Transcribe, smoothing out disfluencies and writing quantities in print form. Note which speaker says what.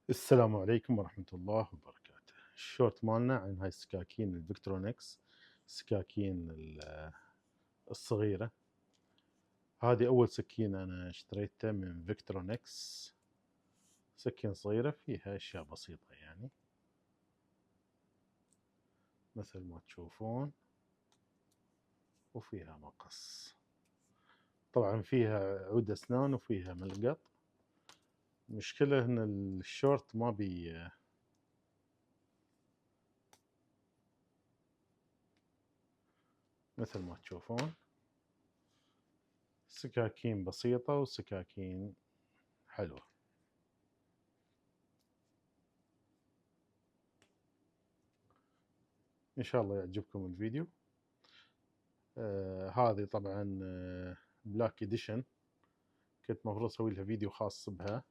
Speaker 1: السلام عليكم ورحمة الله وبركاته. الشورت مالنا عن هاي السكاكين الفيكترونكس، السكاكين الصغيرة. هذه أول سكينة أنا اشتريتها من فيكترونكس، سكين صغيرة فيها أشياء بسيطة يعني مثل ما تشوفون، وفيها مقص. طبعا فيها عود أسنان وفيها ملقط. المشكلة إن الشورت ما بي مثل ما تشوفون، سكاكين بسيطة وسكاكين حلوة. إن شاء الله يعجبكم الفيديو. هذه طبعا بلاك إديشن، كنت مفروض أسوي لها فيديو خاص بها،